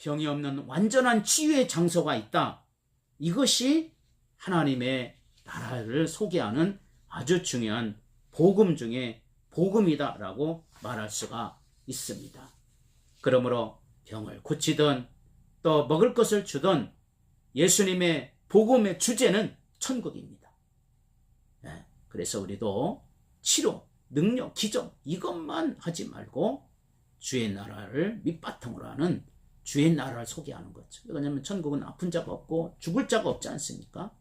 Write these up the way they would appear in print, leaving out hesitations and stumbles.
병이 없는 완전한 치유의 장소가 있다. 이것이 하나님의 나라를 소개하는 아주 중요한 복음 중에 복음이다라고 말할 수가 있습니다. 그러므로 병을 고치든 또 먹을 것을 주든 예수님의 복음의 주제는 천국입니다. 그래서 우리도 치료, 능력, 기적 이것만 하지 말고 주의 나라를 밑바탕으로 하는 주의 나라를 소개하는 거죠. 왜냐하면 천국은 아픈 자가 없고 죽을 자가 없지 않습니까?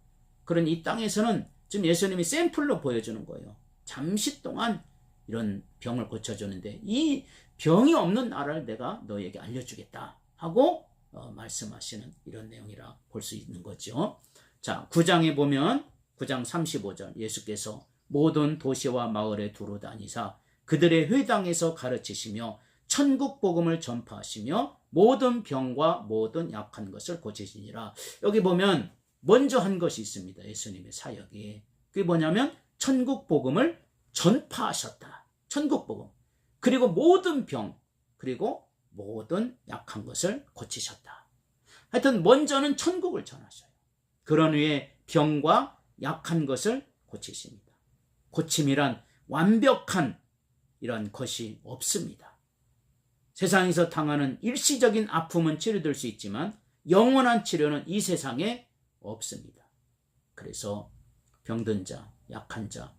그런 이 땅에서는 지금 예수님이 샘플로 보여주는 거예요. 잠시 동안 이런 병을 고쳐주는데 이 병이 없는 나라를 내가 너에게 알려주겠다 하고 말씀하시는 이런 내용이라 볼 수 있는 거죠. 자, 9장에 보면 9장 35절 예수께서 모든 도시와 마을에 두루 다니사 그들의 회당에서 가르치시며 천국 복음을 전파하시며 모든 병과 모든 약한 것을 고치시니라. 여기 보면 먼저 한 것이 있습니다. 예수님의 사역이. 그게 뭐냐면 천국 복음을 전파하셨다. 천국 복음. 그리고 모든 병, 그리고 모든 약한 것을 고치셨다. 하여튼 먼저는 천국을 전하셔요. 그런 후에 병과 약한 것을 고치십니다. 고침이란 완벽한 이런 것이 없습니다. 세상에서 당하는 일시적인 아픔은 치료될 수 있지만 영원한 치료는 이 세상에 없습니다. 그래서 병든 자, 약한 자,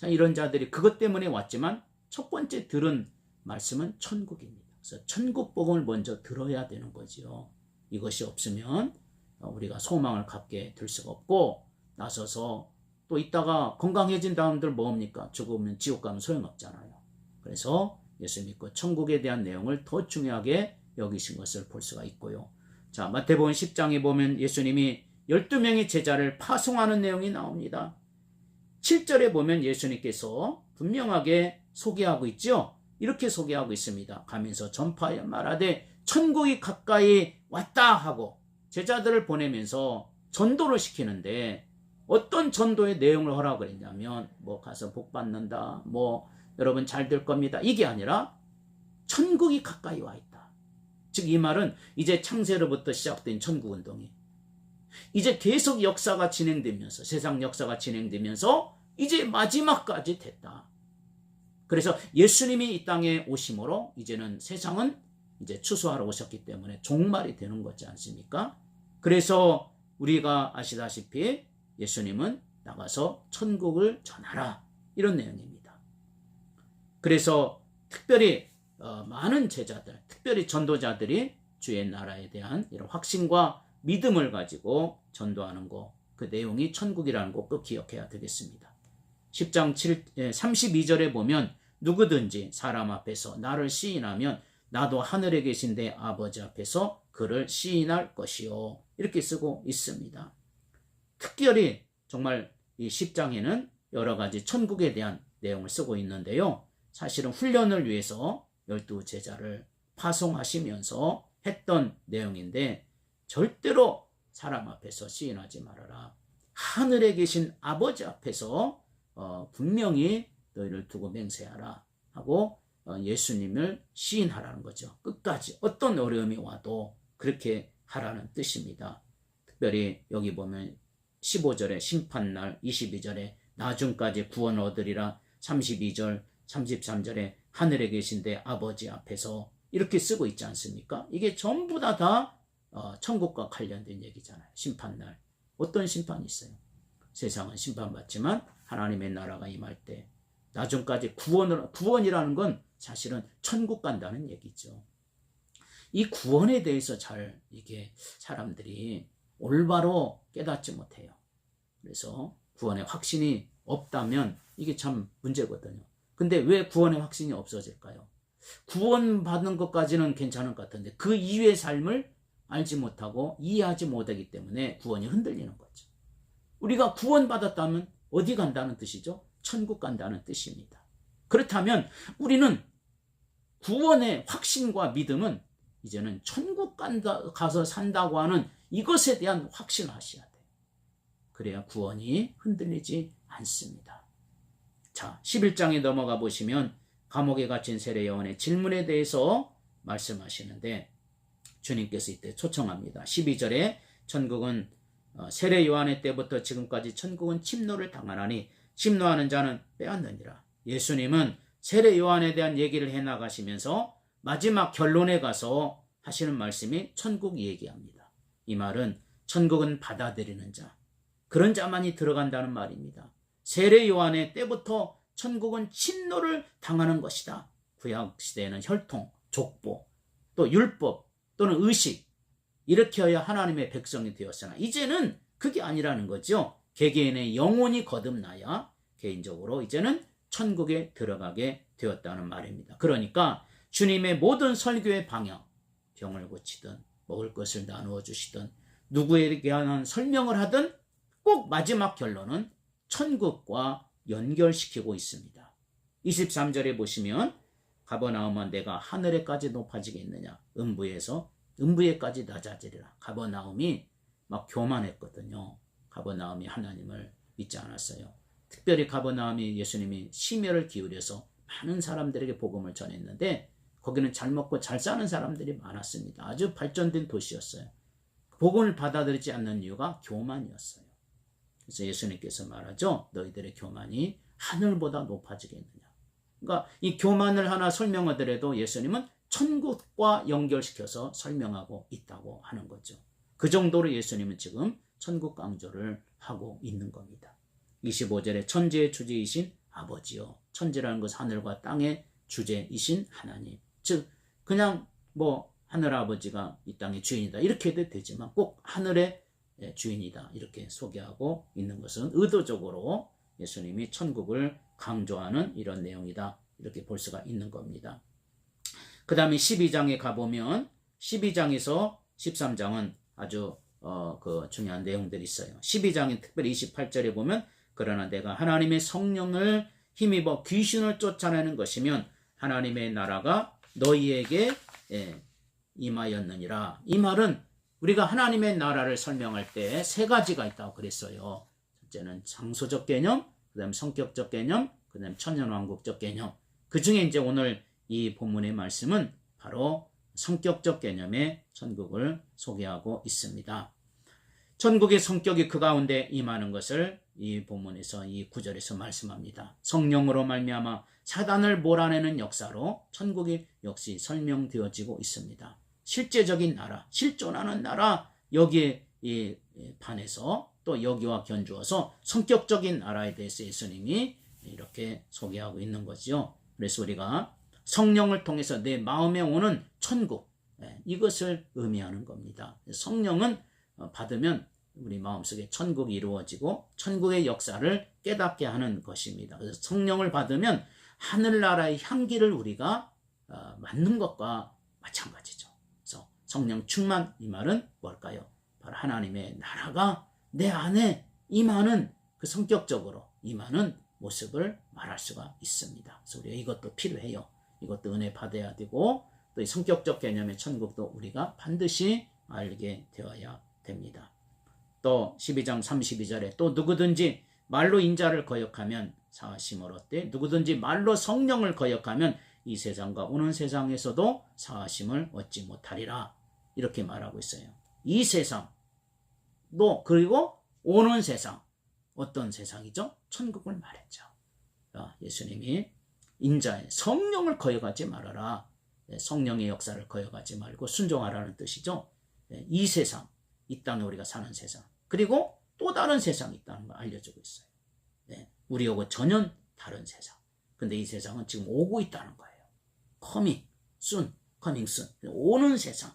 이런 자들이 그것 때문에 왔지만 첫 번째 들은 말씀은 천국입니다. 그래서 천국 복음을 먼저 들어야 되는 거죠. 이것이 없으면 우리가 소망을 갖게 될 수가 없고 나서서 또 있다가 건강해진 다음들 뭡니까? 죽으면 지옥 가면 소용없잖아요. 그래서 예수 믿고 천국에 대한 내용을 더 중요하게 여기신 것을 볼 수가 있고요. 자, 마태복음 10장에 보면 예수님이 12명의 제자를 파송하는 내용이 나옵니다. 7절에 보면 예수님께서 분명하게 소개하고 있죠. 이렇게 소개하고 있습니다. 가면서 전파하여 말하되 천국이 가까이 왔다 하고 제자들을 보내면서 전도를 시키는데 어떤 전도의 내용을 하라고 그랬냐면 가서 복 받는다, 여러분 잘 될 겁니다. 이게 아니라 천국이 가까이 와 있다. 즉 이 말은 이제 창세로부터 시작된 천국운동이 이제 계속 역사가 진행되면서 세상 역사가 진행되면서 이제 마지막까지 됐다. 그래서 예수님이 이 땅에 오심으로 이제는 세상은 이제 추수하러 오셨기 때문에 종말이 되는 거지 않습니까? 그래서 우리가 아시다시피 예수님은 나가서 천국을 전하라 이런 내용입니다. 그래서 특별히 많은 제자들, 특별히 전도자들이 주의 나라에 대한 이런 확신과 믿음을 가지고 전도하는 거, 그 내용이 천국이라는 거 꼭 기억해야 되겠습니다. 10장 32절에 보면 누구든지 사람 앞에서 나를 시인하면 나도 하늘에 계신 내 아버지 앞에서 그를 시인할 것이요. 이렇게 쓰고 있습니다. 특별히 정말 이 10장에는 여러 가지 천국에 대한 내용을 쓰고 있는데요. 사실은 훈련을 위해서 12제자를 파송하시면서 했던 내용인데 절대로 사람 앞에서 시인하지 말아라. 하늘에 계신 아버지 앞에서 분명히 너희를 두고 맹세하라 하고 예수님을 시인하라는 거죠. 끝까지 어떤 어려움이 와도 그렇게 하라는 뜻입니다. 특별히 여기 보면 15절에 심판날, 22절에 나중까지 구원 얻으리라, 32절, 33절에 하늘에 계신 내 아버지 앞에서 이렇게 쓰고 있지 않습니까? 이게 전부 다 천국과 관련된 얘기잖아요. 심판날. 어떤 심판이 있어요? 세상은 심판받지만 하나님의 나라가 임할 때 나중까지 구원이라는 건 사실은 천국 간다는 얘기죠. 이 구원에 대해서 잘 이게 사람들이 올바로 깨닫지 못해요. 그래서 구원의 확신이 없다면 이게 참 문제거든요. 근데 왜 구원의 확신이 없어질까요? 구원받는 것까지는 괜찮을 것 같은데 그 이후의 삶을 알지 못하고 이해하지 못하기 때문에 구원이 흔들리는 거죠. 우리가 구원받았다면 어디 간다는 뜻이죠? 천국 간다는 뜻입니다. 그렇다면 우리는 구원의 확신과 믿음은 이제는 천국 가서 산다고 하는 이것에 대한 확신을 하셔야 돼요. 그래야 구원이 흔들리지 않습니다. 자, 11장에 넘어가 보시면 감옥에 갇힌 세례 요한의 질문에 대해서 말씀하시는데 주님께서 이때 초청합니다. 12절에 천국은 세례 요한의 때부터 지금까지 천국은 침노를 당하나니 침노하는 자는 빼앗느니라. 예수님은 세례 요한에 대한 얘기를 해나가시면서 마지막 결론에 가서 하시는 말씀이 천국 얘기합니다. 이 말은 천국은 받아들이는 자, 그런 자만이 들어간다는 말입니다. 세례 요한의 때부터 천국은 침노를 당하는 것이다. 구약 시대에는 혈통, 족보, 또 율법 또는 의식, 이렇게 하여 하나님의 백성이 되었으나 이제는 그게 아니라는 거죠. 개개인의 영혼이 거듭나야 개인적으로 이제는 천국에 들어가게 되었다는 말입니다. 그러니까 주님의 모든 설교의 방향, 병을 고치든 먹을 것을 나누어 주시든 누구에게 관한 설명을 하든 꼭 마지막 결론은 천국과 연결시키고 있습니다. 23절에 보시면 가버나움아 내가 하늘에까지 높아지겠느냐, 음부에까지 낮아지리라. 가버나움이 막 교만했거든요. 가버나움이 하나님을 믿지 않았어요. 특별히 가버나움이 예수님이 심혈을 기울여서 많은 사람들에게 복음을 전했는데 거기는 잘 먹고 잘 사는 사람들이 많았습니다. 아주 발전된 도시였어요. 복음을 받아들이지 않는 이유가 교만이었어요. 그래서 예수님께서 말하죠. 너희들의 교만이 하늘보다 높아지겠느냐. 그러니까 이 교만을 하나 설명하더라도 예수님은 천국과 연결시켜서 설명하고 있다고 하는 거죠. 그 정도로 예수님은 지금 천국 강조를 하고 있는 겁니다. 25절에 천지의 주제이신 아버지요. 천지라는 것은 하늘과 땅의 주제이신 하나님. 즉 그냥 하늘 아버지가 이 땅의 주인이다 이렇게 해도 되지만 꼭 하늘의 주인이다 이렇게 소개하고 있는 것은 의도적으로 예수님이 천국을 강조하는 이런 내용이다 이렇게 볼 수가 있는 겁니다. 그 다음에 12장에 가보면 12장에서 13장은 아주 중요한 내용들이 있어요. 12장에 특별히 28절에 보면 그러나 내가 하나님의 성령을 힘입어 귀신을 쫓아내는 것이면 하나님의 나라가 너희에게 임하였느니라. 이 말은 우리가 하나님의 나라를 설명할 때 세 가지가 있다고 그랬어요. 첫째는 장소적 개념, 그 다음 성격적 개념, 그 다음 천년왕국적 개념. 그 중에 이제 오늘 이 본문의 말씀은 바로 성격적 개념의 천국을 소개하고 있습니다. 천국의 성격이 그 가운데 임하는 것을 이 본문에서 이 구절에서 말씀합니다. 성령으로 말미암아 사단을 몰아내는 역사로 천국이 역시 설명되어지고 있습니다. 실제적인 나라, 실존하는 나라, 여기에 반해서 또 여기와 견주어서 성격적인 나라에 대해서 예수님이 이렇게 소개하고 있는 거죠. 그래서 우리가 성령을 통해서 내 마음에 오는 천국, 이것을 의미하는 겁니다. 성령은 받으면 우리 마음속에 천국이 이루어지고 천국의 역사를 깨닫게 하는 것입니다. 그래서 성령을 받으면 하늘나라의 향기를 우리가 맡는 것과 마찬가지죠. 그래서 성령 충만, 이 말은 뭘까요? 바로 하나님의 나라가 내 안에 임하는, 그 성격적으로 임하는 모습을 말할 수가 있습니다. 그래서 우리가 이것도 필요해요. 이것도 은혜 받아야 되고 또 이 성격적 개념의 천국도 우리가 반드시 알게 되어야 됩니다. 또 12장 32절에 또 누구든지 말로 인자를 거역하면 사하심을 얻되 누구든지 말로 성령을 거역하면 이 세상과 오는 세상에서도 사하심을 얻지 못하리라. 이렇게 말하고 있어요. 이 세상도 그리고 오는 세상, 어떤 세상이죠? 천국을 말했죠. 예수님이 인자의 성령을 거역하지 말아라. 성령의 역사를 거역하지 말고 순종하라는 뜻이죠. 이 세상, 이 땅에 우리가 사는 세상, 그리고 또 다른 세상이 있다는 걸 알려주고 있어요. 우리하고 전혀 다른 세상. 근데 이 세상은 지금 오고 있다는 거예요. coming soon. 오는 세상.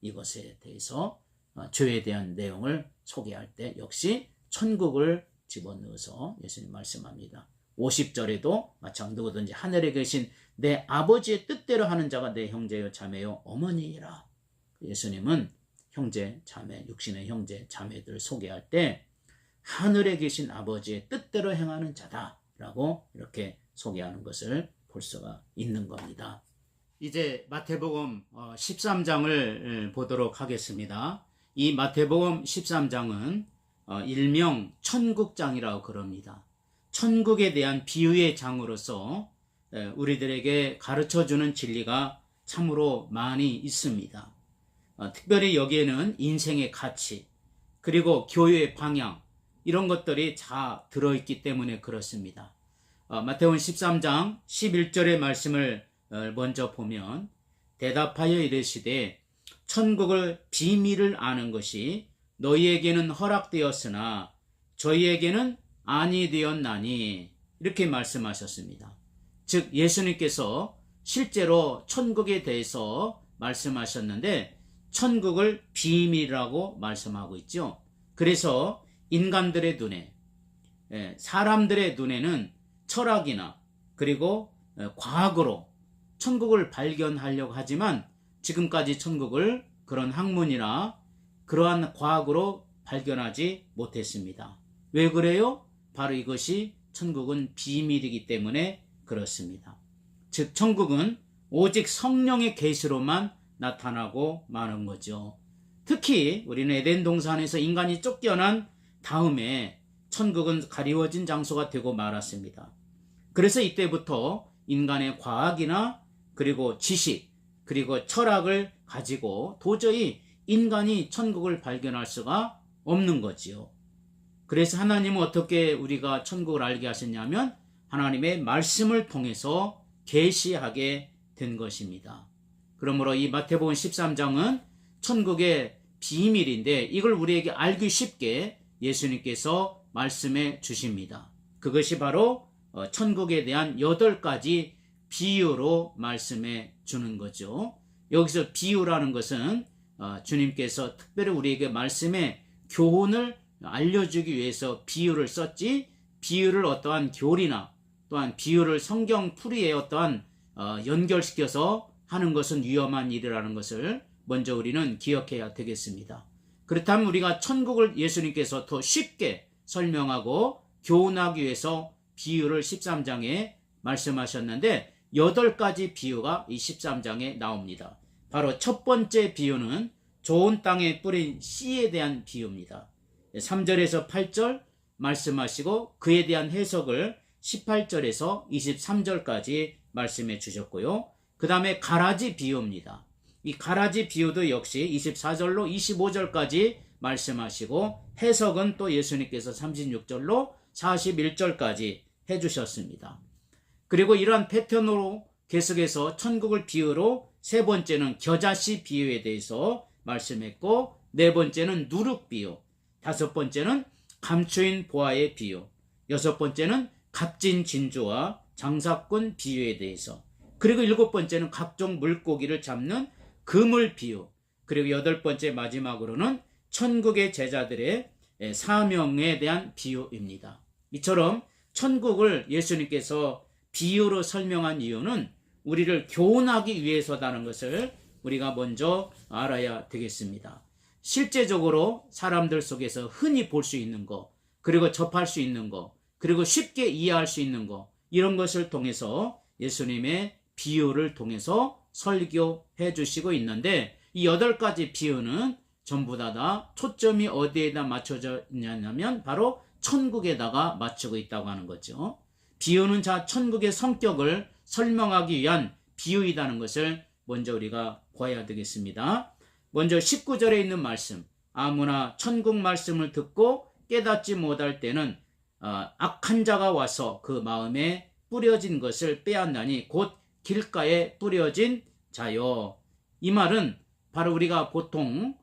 이것에 대해서 죄에 대한 내용을 소개할 때 역시 천국을 집어넣어서 예수님 말씀합니다. 50절에도 마찬가지로 누구든지 하늘에 계신 내 아버지의 뜻대로 하는 자가 내 형제요 자매요 어머니이라. 예수님은 형제 자매, 육신의 형제 자매들 소개할 때 하늘에 계신 아버지의 뜻대로 행하는 자다라고 이렇게 소개하는 것을 볼 수가 있는 겁니다. 이제 마태복음 13장을 보도록 하겠습니다. 이 마태복음 13장은 일명 천국장이라고 그럽니다. 천국에 대한 비유의 장으로서 우리들에게 가르쳐주는 진리가 참으로 많이 있습니다. 특별히 여기에는 인생의 가치, 그리고 교회의 방향, 이런 것들이 다 들어있기 때문에 그렇습니다. 마태복음 13장 11절의 말씀을 먼저 보면, 대답하여 이르시되 천국을 비밀을 아는 것이 너희에게는 허락되었으나 저희에게는 아니 되었나니, 이렇게 말씀하셨습니다. 즉 예수님께서 실제로 천국에 대해서 말씀하셨는데 천국을 비밀이라고 말씀하고 있죠. 그래서 인간들의 눈에, 사람들의 눈에는 철학이나 그리고 과학으로 천국을 발견하려고 하지만 지금까지 천국을 그런 학문이나 그러한 과학으로 발견하지 못했습니다. 왜 그래요? 바로 이것이 천국은 비밀이기 때문에 그렇습니다. 즉 천국은 오직 성령의 계시로만 나타나고 마는 거죠. 특히 우리는 에덴 동산에서 인간이 쫓겨난 다음에 천국은 가리워진 장소가 되고 말았습니다. 그래서 이때부터 인간의 과학이나 그리고 지식 그리고 철학을 가지고 도저히 인간이 천국을 발견할 수가 없는 거지요. 그래서 하나님은 어떻게 우리가 천국을 알게 하셨냐면 하나님의 말씀을 통해서 계시하게 된 것입니다. 그러므로 이 마태복음 13장은 천국의 비밀인데 이걸 우리에게 알기 쉽게 예수님께서 말씀해 주십니다. 그것이 바로 천국에 대한 8가지 비유로 말씀해 주는 거죠. 여기서 비유라는 것은 주님께서 특별히 우리에게 말씀의 교훈을 알려주기 위해서 비유를 썼지, 비유를 어떠한 교리나 또한 비유를 성경 풀이에 어떠한 연결시켜서 하는 것은 위험한 일이라는 것을 먼저 우리는 기억해야 되겠습니다. 그렇다면 우리가 천국을 예수님께서 더 쉽게 설명하고 교훈하기 위해서 비유를 13장에 말씀하셨는데 8가지 비유가 이 13장에 나옵니다. 바로 첫 번째 비유는 좋은 땅에 뿌린 씨에 대한 비유입니다. 3절에서 8절 말씀하시고 그에 대한 해석을 18절에서 23절까지 말씀해 주셨고요. 그 다음에 가라지 비유입니다. 이 가라지 비유도 역시 24절로 25절까지 말씀하시고 해석은 또 예수님께서 36절로 41절까지 해주셨습니다. 그리고 이러한 패턴으로 계속해서 천국을 비유로 세 번째는 겨자씨 비유에 대해서 말씀했고, 네 번째는 누룩 비유, 다섯 번째는 감추인 보화의 비유, 여섯 번째는 값진 진주와 장사꾼 비유에 대해서, 그리고 일곱 번째는 각종 물고기를 잡는 그물 비유, 그리고 여덟 번째 마지막으로는 천국의 제자들의 사명에 대한 비유입니다. 이처럼 천국을 예수님께서 비유로 설명한 이유는 우리를 교훈하기 위해서라는 것을 우리가 먼저 알아야 되겠습니다. 실제적으로 사람들 속에서 흔히 볼 수 있는 것, 그리고 접할 수 있는 것, 그리고 쉽게 이해할 수 있는 것, 이런 것을 통해서 예수님의 비유를 통해서 설교해 주시고 있는데, 이 8가지 비유는 전부 다 초점이 어디에다 맞춰져 있냐면 바로 천국에다가 맞추고 있다고 하는 거죠. 비유는 천국의 성격을 설명하기 위한 비유이다는 것을 먼저 우리가 봐야 되겠습니다. 먼저 19절에 있는 말씀, 아무나 천국 말씀을 듣고 깨닫지 못할 때는 악한 자가 와서 그 마음에 뿌려진 것을 빼앗나니 곧 길가에 뿌려진 자요. 이 말은 바로 우리가 보통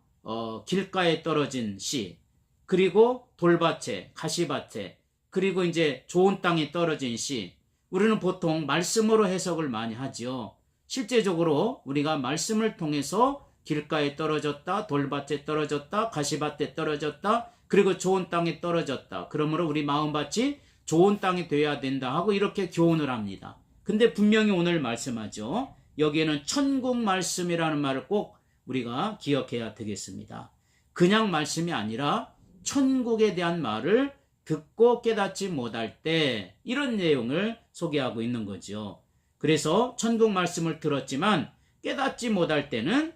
길가에 떨어진 씨, 그리고 돌밭에, 가시밭에, 그리고 이제 좋은 땅에 떨어진 씨, 우리는 보통 말씀으로 해석을 많이 하죠. 실제적으로 우리가 말씀을 통해서 길가에 떨어졌다, 돌밭에 떨어졌다, 가시밭에 떨어졌다, 그리고 좋은 땅에 떨어졌다, 그러므로 우리 마음밭이 좋은 땅이 되어야 된다 하고 이렇게 교훈을 합니다. 근데 분명히 오늘 말씀하죠. 여기에는 천국 말씀이라는 말을 꼭 우리가 기억해야 되겠습니다. 그냥 말씀이 아니라 천국에 대한 말을 듣고 깨닫지 못할 때, 이런 내용을 소개하고 있는 거죠. 그래서 천국 말씀을 들었지만 깨닫지 못할 때는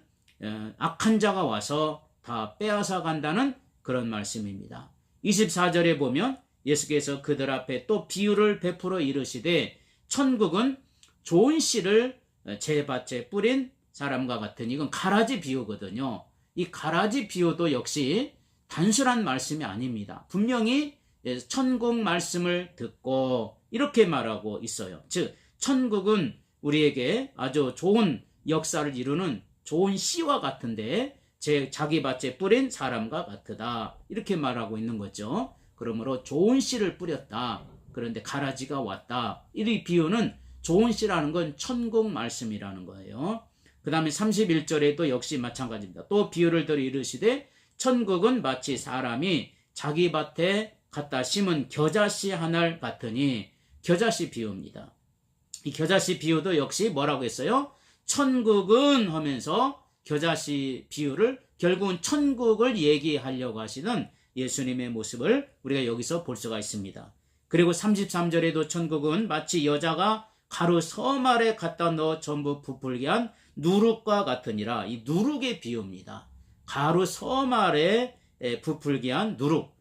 악한 자가 와서 다 빼앗아 간다는 그런 말씀입니다. 24절에 보면 예수께서 그들 앞에 또 비유를 베풀어 이르시되 천국은 좋은 씨를 제 밭에 뿌린 사람과 같으니, 이건 가라지 비유거든요. 이 가라지 비유도 역시 단순한 말씀이 아닙니다. 분명히 천국 말씀을 듣고 이렇게 말하고 있어요. 즉 천국은 우리에게 아주 좋은 역사를 이루는 좋은 씨와 같은데 자기 밭에 뿌린 사람과 같으다, 이렇게 말하고 있는 거죠. 그러므로 좋은 씨를 뿌렸다. 그런데 가라지가 왔다. 이 비유는 좋은 씨라는 건 천국 말씀이라는 거예요. 그 다음에 31절에도 역시 마찬가지입니다. 또 비유를 들어 이르시되 천국은 마치 사람이 자기 밭에 갖다 심은 겨자씨 하나 같으니, 겨자씨 비유입니다. 이 겨자씨 비유도 역시 뭐라고 했어요? 천국은 하면서 겨자씨 비유를 결국은 천국을 얘기하려고 하시는 예수님의 모습을 우리가 여기서 볼 수가 있습니다. 그리고 33절에도 천국은 마치 여자가 가루 섬 아래 갖다 넣어 전부 부풀게 한 누룩과 같으니라. 이 누룩의 비유입니다. 가루 섬 아래 부풀게 한 누룩.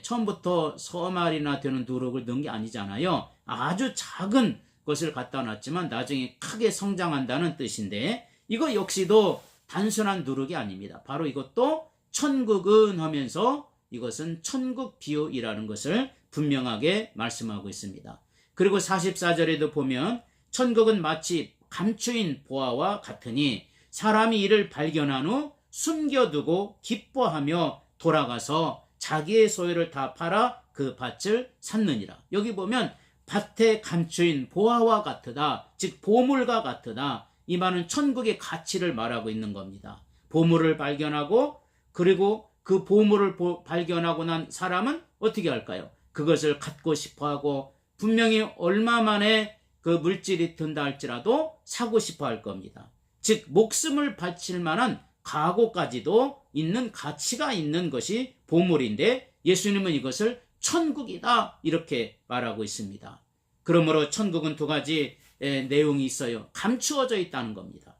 처음부터 섬 알이나 되는 누룩을 넣은 게 아니잖아요. 아주 작은 것을 갖다 놨지만 나중에 크게 성장한다는 뜻인데, 이거 역시도 단순한 누룩이 아닙니다. 바로 이것도 천국은 하면서 이것은 천국 비유이라는 것을 분명하게 말씀하고 있습니다. 그리고 44절에도 보면 천국은 마치 감추인 보화와 같으니 사람이 이를 발견한 후 숨겨두고 기뻐하며 돌아가서 자기의 소유를 다 팔아 그 밭을 샀느니라. 여기 보면 밭에 감추인 보화와 같으다, 즉 보물과 같으다, 이 말은 천국의 가치를 말하고 있는 겁니다. 보물을 발견하고, 그리고 그 보물을 발견하고 난 사람은 어떻게 할까요? 그것을 갖고 싶어하고, 분명히 얼마 만에 그 물질이 든다 할지라도 사고 싶어 할 겁니다. 즉 목숨을 바칠 만한 각오까지도 있는 가치가 있는 것이 보물인데, 예수님은 이것을 천국이다 이렇게 말하고 있습니다. 그러므로 천국은 두 가지 내용이 있어요. 감추어져 있다는 겁니다.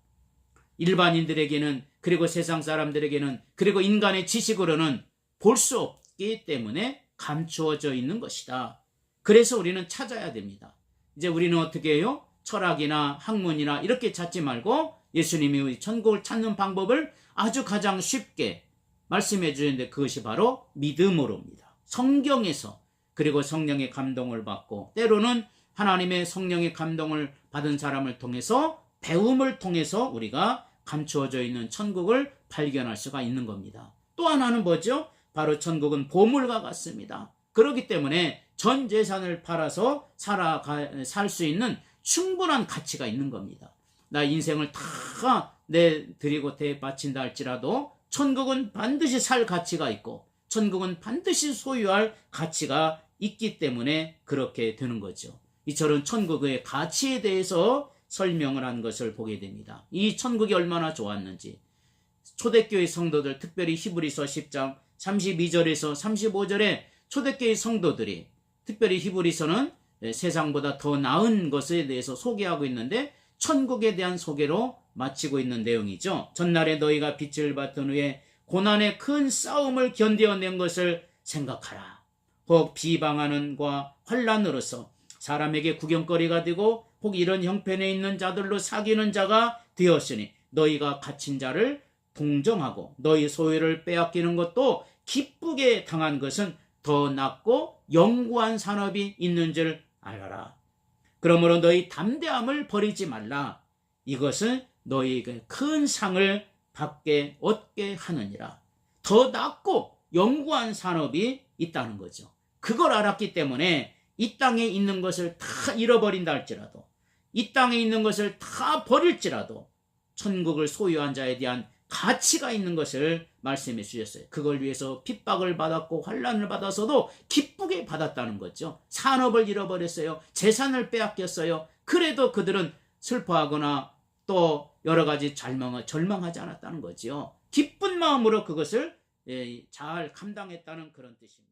일반인들에게는, 그리고 세상 사람들에게는, 그리고 인간의 지식으로는 볼 수 없기 때문에 감추어져 있는 것이다. 그래서 우리는 찾아야 됩니다. 이제 우리는 어떻게 해요? 철학이나 학문이나 이렇게 찾지 말고 예수님이 천국을 찾는 방법을 아주 가장 쉽게 말씀해 주셨는데, 그것이 바로 믿음으로입니다. 성경에서, 그리고 성령의 감동을 받고, 때로는 하나님의 성령의 감동을 받은 사람을 통해서, 배움을 통해서 우리가 감추어져 있는 천국을 발견할 수가 있는 겁니다. 또 하나는 뭐죠? 바로 천국은 보물과 같습니다. 그렇기 때문에 전 재산을 팔아서 살 수 있는 충분한 가치가 있는 겁니다. 나 인생을 다 내드리고 바친다 할지라도 천국은 반드시 살 가치가 있고, 천국은 반드시 소유할 가치가 있기 때문에 그렇게 되는 거죠. 이처럼 천국의 가치에 대해서 설명을 한 것을 보게 됩니다. 이 천국이 얼마나 좋았는지, 초대교회 성도들, 특별히 히브리서 10장 32절에서 35절에 초대교회 성도들이, 특별히 히브리서는 세상보다 더 나은 것에 대해서 소개하고 있는데 천국에 대한 소개로 마치고 있는 내용이죠. 전날에 너희가 빛을 받은 후에 고난의 큰 싸움을 견뎌낸 것을 생각하라. 혹 비방하는 과 환난으로서 사람에게 구경거리가 되고, 혹 이런 형편에 있는 자들로 사귀는 자가 되었으니 너희가 갇힌 자를 동정하고 너희 소유를 빼앗기는 것도 기쁘게 당한 것은 더 낫고 영구한 산업이 있는 줄 알아라. 그러므로 너희 담대함을 버리지 말라. 이것은 너희에게 큰 상을 얻게 하느니라. 더 낫고 영구한 산업이 있다는 거죠. 그걸 알았기 때문에 이 땅에 있는 것을 다 잃어버린다 할지라도, 이 땅에 있는 것을 다 버릴지라도 천국을 소유한 자에 대한 가치가 있는 것을 말씀해 주셨어요. 그걸 위해서 핍박을 받았고 환난을 받아서도 기쁘게 받았다는 거죠. 산업을 잃어버렸어요. 재산을 빼앗겼어요. 그래도 그들은 슬퍼하거나 또 여러 가지 절망하지 않았다는 거죠. 기쁜 마음으로 그것을 잘 감당했다는 그런 뜻입니다.